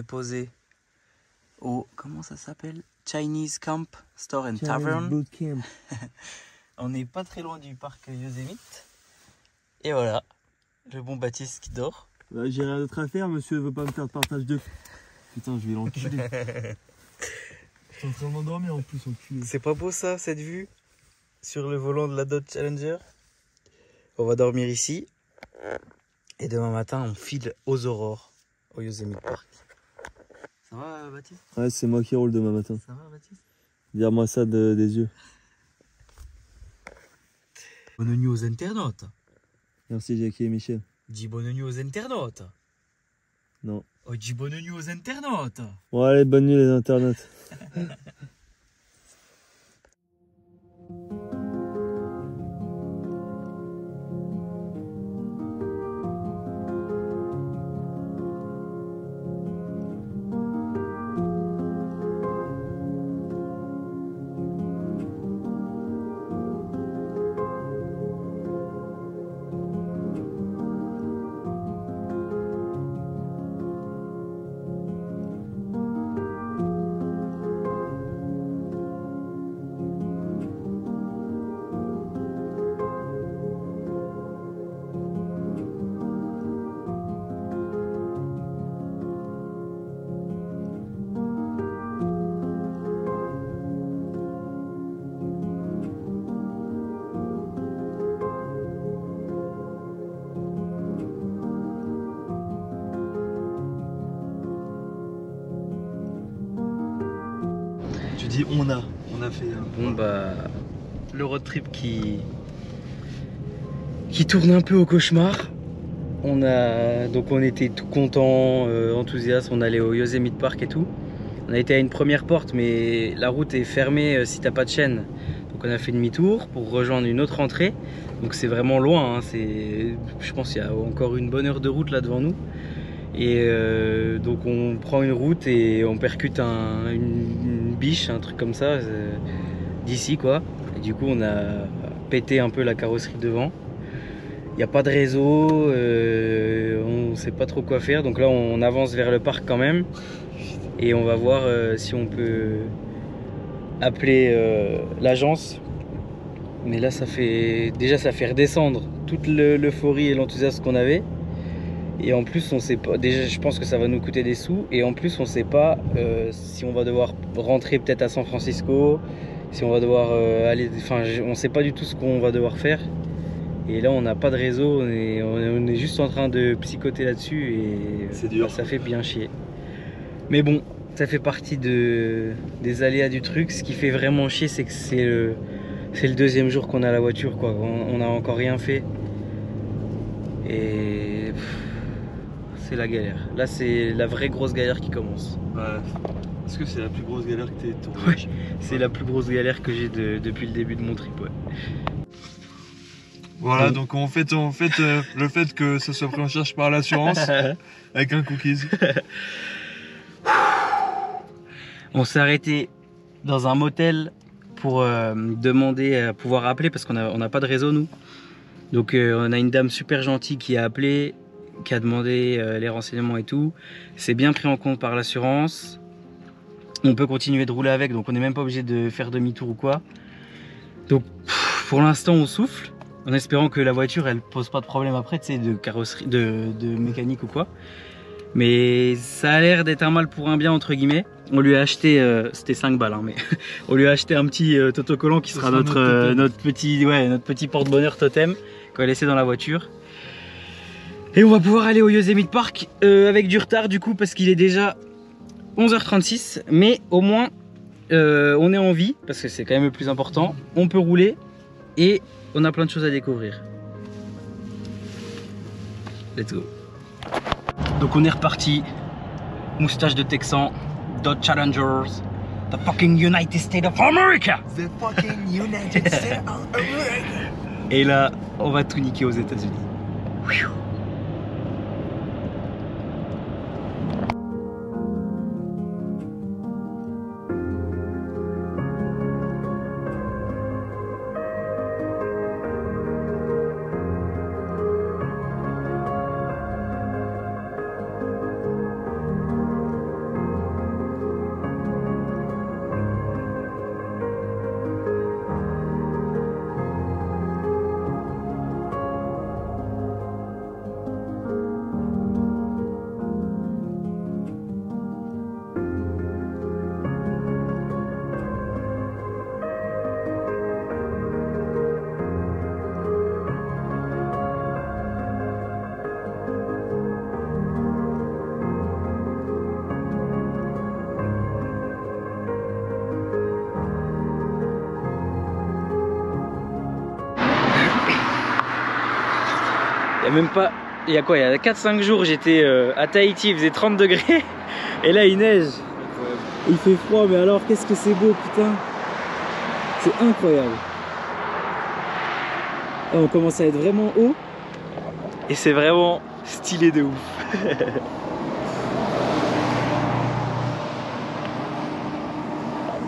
posé au, comment ça s'appelle, Chinese Camp Store and Chinese Tavern. Boot Camp. On n'est pas très loin du parc Yosemite. Et voilà, le bon Baptiste qui dort. Bah, j'ai rien d'autre à faire, monsieur veut pas me faire de partage de... Putain, je vais l'enculer. T'es en train de m'endormir en plus, enculé. C'est pas beau ça, cette vue sur le volant de la Dodge Challenger. On va dormir ici. Et demain matin, on file aux aurores, au Yosemite Park. Ça va, Baptiste? Ouais, c'est moi qui roule demain matin. Ça va, Baptiste? Vire-moi ça des yeux. Bonne nuit aux internautes. Merci Jackie et Michel. Dis bonne nuit aux internautes. Non. Oh, dis bonne nuit aux internautes. Bon allez, bonne nuit les internautes. Tu dis on a fait Bon bah, le road trip qui tourne un peu au cauchemar. On était tout content, enthousiaste, on allait au Yosemite Park et tout. On a été à une première porte, mais la route est fermée si t'as pas de chaîne. Donc on a fait demi-tour pour rejoindre une autre entrée. Donc c'est vraiment loin, hein. Je pense qu'il y a encore une bonne heure de route là devant nous. Et donc on prend une route et on percute une biche, un truc comme ça, d'ici quoi. Et du coup on a pété un peu la carrosserie devant. Il n'y a pas de réseau, on sait pas trop quoi faire. Donc là on avance vers le parc quand même. Et on va voir si on peut appeler l'agence. Mais là ça fait redescendre toute l'euphorie et l'enthousiasme qu'on avait. Et en plus on sait pas, déjà je pense que ça va nous coûter des sous. Et en plus on sait pas si on va devoir rentrer peut-être à San Francisco, si on va devoir aller, enfin on sait pas du tout ce qu'on va devoir faire. Et là on n'a pas de réseau, on est juste en train de psychoter là-dessus et c'est dur. Bah, ça fait bien chier. Mais bon, ça fait partie des aléas du truc. Ce qui fait vraiment chier, c'est que c'est le deuxième jour qu'on a la voiture, quoi. On n'a encore rien fait. Et c'est la galère. Là, c'est la vraie grosse galère qui commence. Bah, est-ce que c'est la plus grosse galère que t'aies tournée? Ouais, c'est la plus grosse galère que j'ai depuis le début de mon trip, ouais. Voilà, donc en fait le fait que ça soit pris en charge par l'assurance avec un cookies. On s'est arrêté dans un motel pour demander à pouvoir appeler parce qu'on n'a pas de réseau nous. Donc on a une dame super gentille qui a appelé, qui a demandé les renseignements et tout. C'est bien pris en compte par l'assurance. On peut continuer de rouler avec, donc on n'est même pas obligé de faire demi-tour ou quoi. Donc pour l'instant on souffle, en espérant que la voiture elle pose pas de problème après, tu sais, de carrosserie, de mécanique ou quoi. Mais ça a l'air d'être un mal pour un bien entre guillemets. On lui a acheté, c'était 5 balles, hein, mais on lui a acheté un petit autocollant qui sera notre petit porte-bonheur totem qu'on va laisser dans la voiture. Et on va pouvoir aller au Yosemite Park avec du retard du coup parce qu'il est déjà 11h36, mais au moins on est en vie parce que c'est quand même le plus important. On peut rouler et on a plein de choses à découvrir. Let's go. Donc on est reparti, moustache de Texan, Dodge Challengers, the fucking United States of America. The fucking United States of America. Et là, on va tout niquer aux États-Unis. Et même pas, il y a quoi, il y a 4-5 jours j'étais à Tahiti, il faisait 30 degrés et là il neige. Il fait froid, mais alors qu'est-ce que c'est beau, putain. C'est incroyable. Là, on commence à être vraiment haut et c'est vraiment stylé de ouf.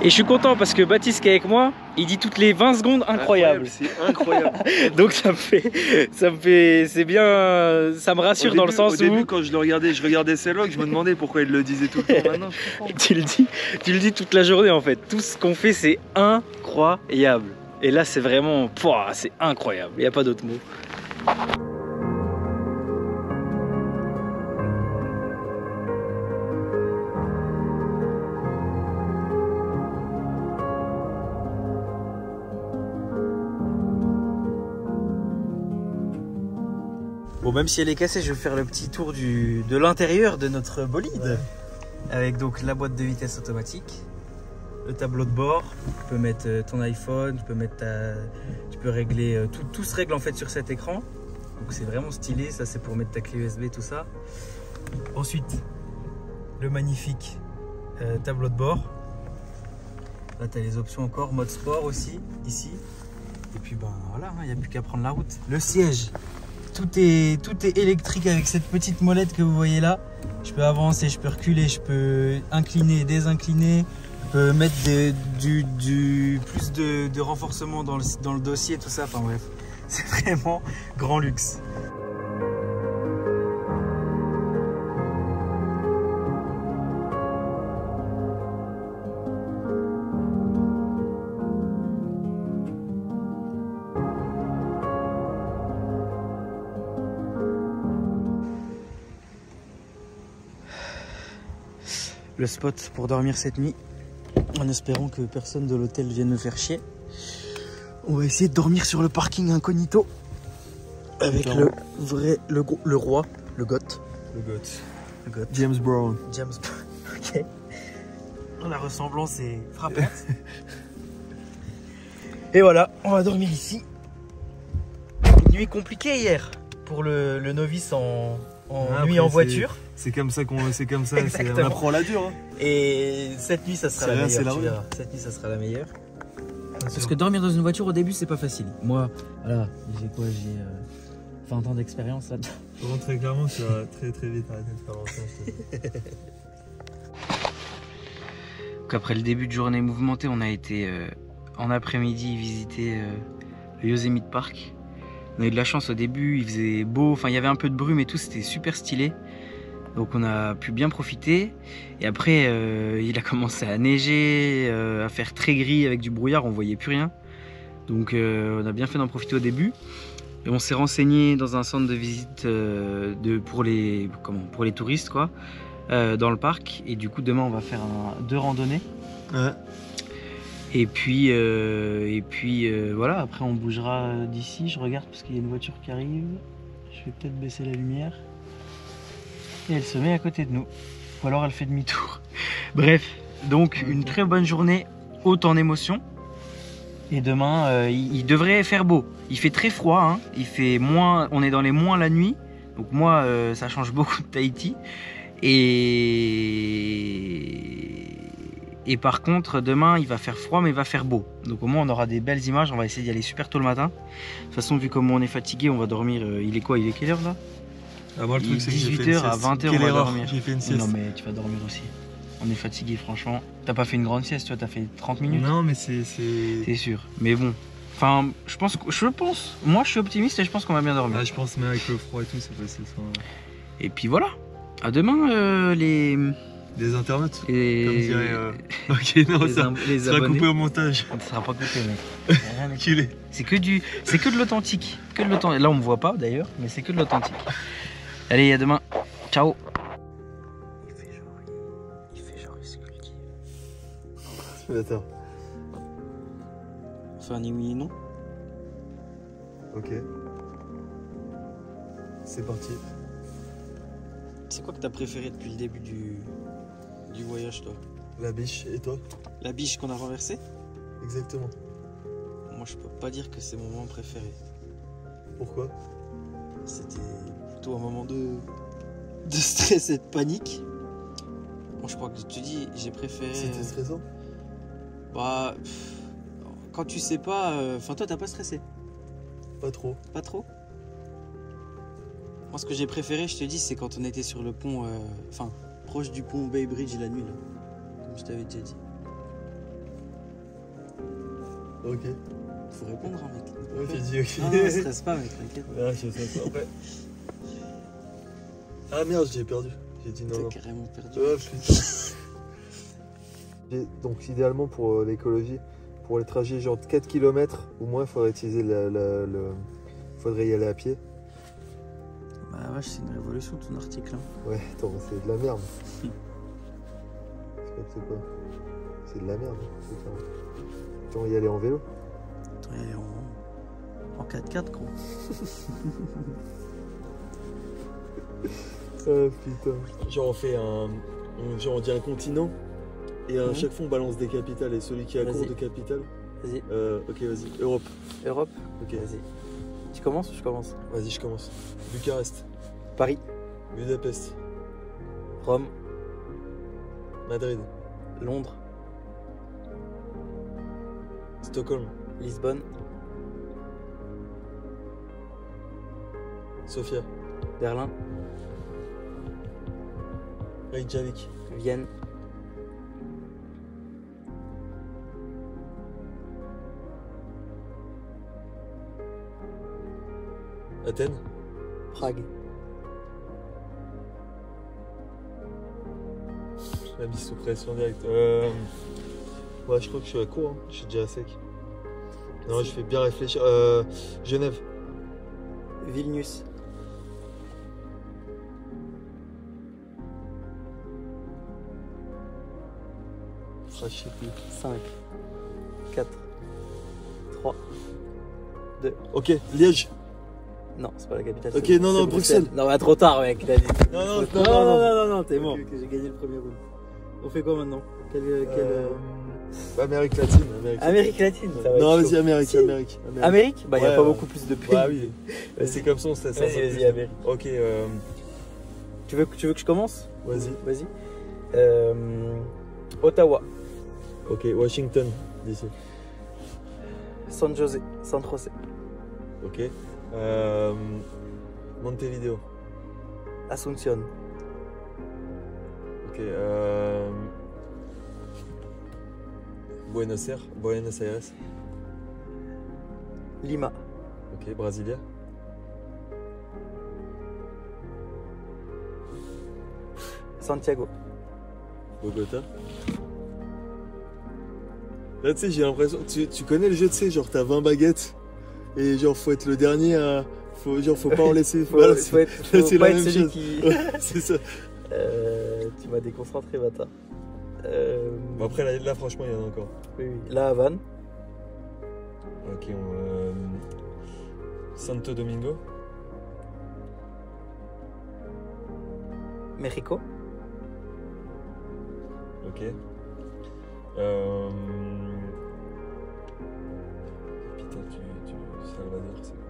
Et je suis content parce que Baptiste qui est avec moi, il dit toutes les 20 secondes incroyable. C'est incroyable. Donc c'est bien, ça me rassure dans le sens où... Au début quand je regardais ses logs, je me demandais pourquoi il le disait tout le temps. Maintenant je comprends. Tu le dis toute la journée en fait. Tout ce qu'on fait c'est incroyable. Et là c'est vraiment, c'est incroyable. Il n'y a pas d'autre mot. Bon, même si elle est cassée, je vais faire le petit tour de l'intérieur de notre bolide. Ouais. Avec donc la boîte de vitesse automatique, le tableau de bord. Tu peux mettre ton iPhone, tu peux régler, tout se règle en fait sur cet écran. Donc c'est vraiment stylé, ça c'est pour mettre ta clé USB, tout ça. Ensuite, le magnifique tableau de bord. Là tu as les options encore, mode sport aussi, ici. Et puis ben voilà, il n'y a plus qu'à prendre la route. Le siège. Tout est électrique avec cette petite molette que vous voyez là. Je peux avancer, je peux reculer, je peux incliner, désincliner. Je peux mettre plus de renforcement dans le dossier, tout ça. Enfin bref, c'est vraiment grand luxe. Le spot pour dormir cette nuit, en espérant que personne de l'hôtel vienne me faire chier. On va essayer de dormir sur le parking incognito avec le roi, le goth. Le goth. James Brown. Ok. La ressemblance est frappante. Et voilà, on va dormir ici. Une nuit compliquée hier pour le novice en nuit en voiture. C'est comme ça on apprend la dure. Hein. Et cette nuit ça sera la meilleure. Cette nuit ça sera la meilleure. Parce que dormir dans une voiture au début c'est pas facile. Moi, voilà, j'ai 20 ans d'expérience là-dedans. Très clairement, tu vas très vite arrêter de faire l'ensemble. Donc après le début de journée mouvementée, on a été en après-midi visiter le Yosemite Park. On a eu de la chance au début, il faisait beau, enfin il y avait un peu de brume et tout, c'était super stylé. Donc on a pu bien profiter. Et après il a commencé à neiger, à faire très gris avec du brouillard, on voyait plus rien. Donc on a bien fait d'en profiter au début. Et on s'est renseigné dans un centre de visite pour les touristes quoi, dans le parc. Et du coup demain on va faire 2 randonnées. Ouais. Et puis voilà, après on bougera d'ici, je regarde parce qu'il y a une voiture qui arrive. Je vais peut-être baisser la lumière. Et elle se met à côté de nous. Ou alors elle fait demi-tour. Bref, donc une très bonne journée, haute en émotion. Et demain, il devrait faire beau. Il fait très froid, hein. Il fait moins, on est dans les moins la nuit. Donc moi, ça change beaucoup de Tahiti. Et par contre, demain, il va faire froid, mais il va faire beau. Donc au moins, on aura des belles images. On va essayer d'y aller super tôt le matin. De toute façon, vu comment on est fatigué, on va dormir. Il est quoi? Il est quelle heure là? Moi, le truc, c'est que 18h à 20h, on va dormir. J'ai fait une sieste. Non, mais tu vas dormir aussi. On est fatigué, franchement. T'as pas fait une grande sieste, toi, t'as fait 30 minutes. Non, mais c'est sûr. Mais bon. Enfin, moi, je suis optimiste et je pense qu'on va bien dormir. Ah, je pense, mais avec le froid et tout, c'est facile. Et puis voilà. À demain, les internautes. Comme dirait. Ok, non, ça sera coupé au montage. Ça sera pas coupé, mec. C'est que de l'authentique. Là, on me voit pas d'ailleurs, mais c'est que de l'authentique. Allez, à demain. Ciao. Il fait genre, il se cultive. Attends. Enfin, ni oui ni non. Ok. C'est parti. C'est quoi que t'as préféré depuis le début du voyage, toi? La biche, et toi? La biche qu'on a renversée? Exactement. Moi, je peux pas dire que c'est mon moment préféré. Pourquoi? C'était plutôt un moment de stress et de panique. Bon, je crois que je te dis, j'ai préféré. C'était stressant? Bah, quand tu sais pas. Enfin, toi, t'as pas stressé? Pas trop. Pas trop? Moi, ce que j'ai préféré, je te dis, c'est quand on était sur le pont. Enfin, proche du pont Bay Bridge la nuit, là. Comme je t'avais déjà dit. Ok. Faut répondre, hein, mec. Ouais, j'ai dit ok. Non, stresse pas, mec, t'inquiète. Ah, je sais pas. Après. Ah merde, j'ai perdu. J'ai dit non. T'as carrément perdu. Oh putain. Donc idéalement pour l'écologie, pour les trajets genre de 4 km, au moins il faudrait utiliser faudrait y aller à pied. Bah ouais, c'est une révolution ton article. Hein. Ouais, attends, c'est de la merde. Je sais pas. C'est de la merde. Autant y aller en vélo. Attends, y aller en 4x4, gros. Ah putain. Genre on fait on dit un continent et à chaque fois on balance des capitales et celui qui a court de capitale. Vas-y. Ok, vas-y. Europe. Europe. Ok. Vas-y. Tu commences ou je commence? Vas-y, je commence. Bucarest. Paris. Budapest. Rome. Madrid. Londres. Stockholm. Lisbonne. Sofia. Berlin. Reykjavik. Vienne. Athènes. Prague. La mise sous pression directe. Ouais, je crois que je suis à court, hein. Je suis déjà à sec. Non, je fais bien réfléchir. Genève. Vilnius. Ah, je sais plus. 5, 4, 3, 2. Ok, Liège. Non, c'est pas la capitale. Ok, c'est- non, c'est non, Bruxelles. Non, bah trop tard, mec. T'as dit. Non, Non, t'es mort. Ok, ok. J'ai gagné le premier round. On fait quoi maintenant? Amérique latine. Amérique latine, ça va Non, être vas-y, chaud. Amérique, Si. Amérique. Amérique? Bah, y a Ouais, pas ouais. beaucoup plus de pays. Bah oui. C'est comme ça, on se laisse un peu Vas-y, plus. Amérique. Ok, Tu veux que je commence? vas-y. Vas-y. Ottawa. Ok, Washington, d'ici. San José. San José. Ok. Montevideo. Asunción. Ok. Buenos Aires. Lima. Ok, Brasilia. Santiago. Bogota. Là, tu sais, j'ai l'impression. Tu connais le jeu, tu sais, genre t'as 20 baguettes et genre faut être le dernier à. Faut pas en laisser. Faut Voilà, faut être, là, faut c'est pas la être même celui chose. qui. Ouais, c'est ça. Tu m'as déconcentré, bâtard. Bon, après, là, franchement, il y en a encore. Oui. La Havane. Ok, Santo Domingo. Mexico. Ok. Putain, Salvador, c'est quoi?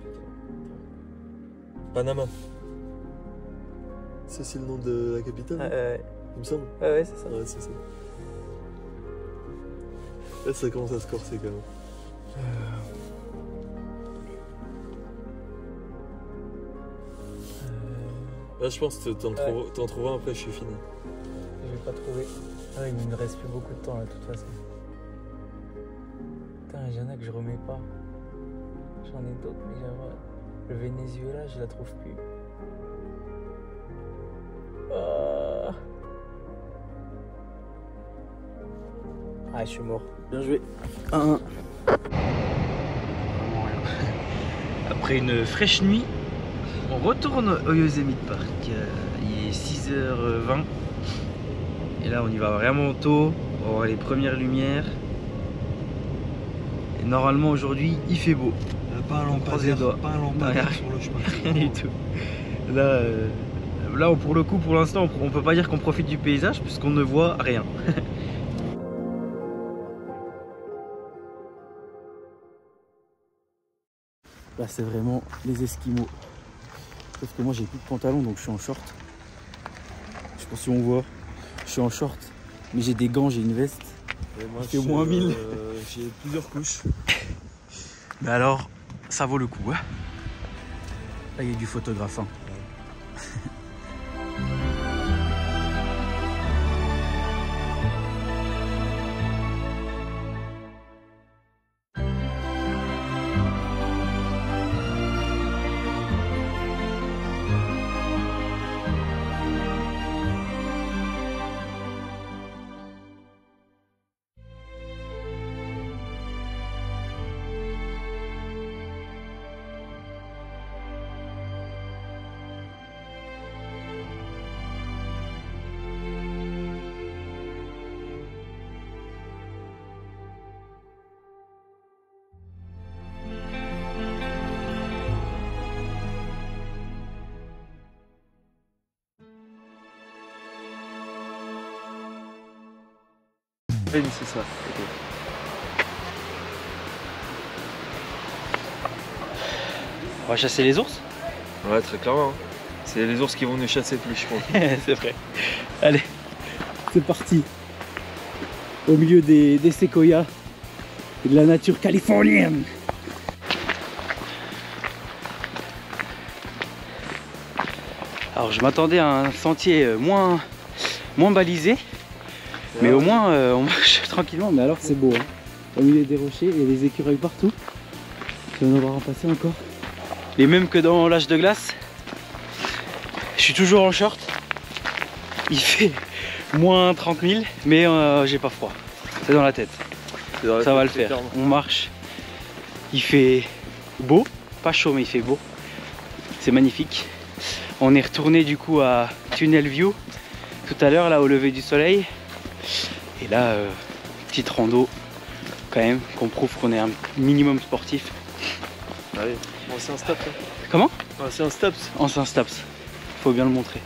Putain. Panama. Ça, c'est le nom de la capitale, il me semble. Ouais, c'est ça. Ouais, c'est ça. Là, ça commence à se corser quand même. Là, je pense que t'en trouves un, après je suis fini. Je vais pas trouver. Ah, il me reste plus beaucoup de temps là, de toute façon. Putain, il y en a que je remets pas. J'en ai d'autres, mais j'aimerais. Le Venezuela, je la trouve plus. Ah, je suis mort. Bien joué. 1-1. Après une fraîche nuit, on retourne au Yosemite Park. Il est 6h20. Et là, on y va vraiment tôt. On va voir les premières lumières. Et normalement, aujourd'hui, il fait beau. Pas un lampadaire, pas un lampadaire sur le chemin. Rien du tout. Là, pour le coup, pour l'instant, on peut pas dire qu'on profite du paysage puisqu'on ne voit rien. Là c'est vraiment les Esquimaux. Sauf que moi j'ai plus de pantalon donc je suis en short. Je sais pas si on voit. Je suis en short, mais j'ai des gants, j'ai une veste. Et moi, il fait moins 1000. J'ai plusieurs couches. Mais alors, ça vaut le coup. Hein. Là il y a du photographe. Hein. Oui, c'est ça. Okay. On va chasser les ours? Ouais, très clairement. Hein. C'est les ours qui vont nous chasser plus, je pense. C'est vrai. Allez, c'est parti. Au milieu des séquoias et de la nature californienne. Alors je m'attendais à un sentier moins balisé. Mais au moins on marche tranquillement, mais alors c'est beau hein. Au milieu des rochers, il y a des écureuils partout. Je vais en avoir en passer encore. Les mêmes que dans l'âge de glace. Je suis toujours en short. Il fait moins 30 000, mais j'ai pas froid. C'est dans la tête. Ça va le faire. Clairement. On marche. Il fait beau, pas chaud mais il fait beau. C'est magnifique. On est retourné du coup à Tunnel View tout à l'heure là au lever du soleil. Et là, petite rando quand même, qu'on prouve qu'on est un minimum sportif. Allez, on c'est un Staps. Hein. Comment? C'est un Staps. C'est un Staps, faut bien le montrer.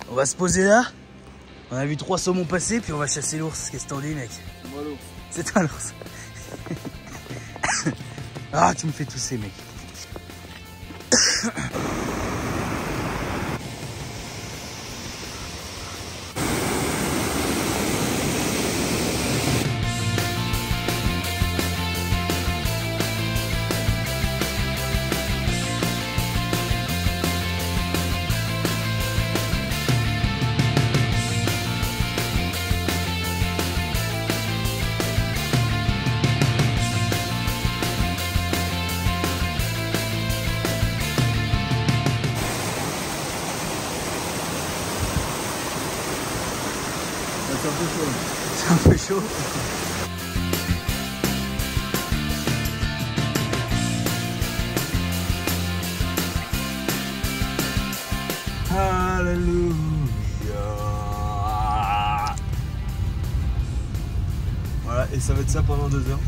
On va se poser là On a vu 3 saumons passer, puis on va chasser l'ours. Qu'est-ce que t'en dis, mec? C'est moi l'ours. C'est toi l'ours. Ah, tu me fais tousser, mec. C'est un peu chaud. C'est un peu chaud. Alléluia. Voilà, et ça va être ça pendant 2 heures.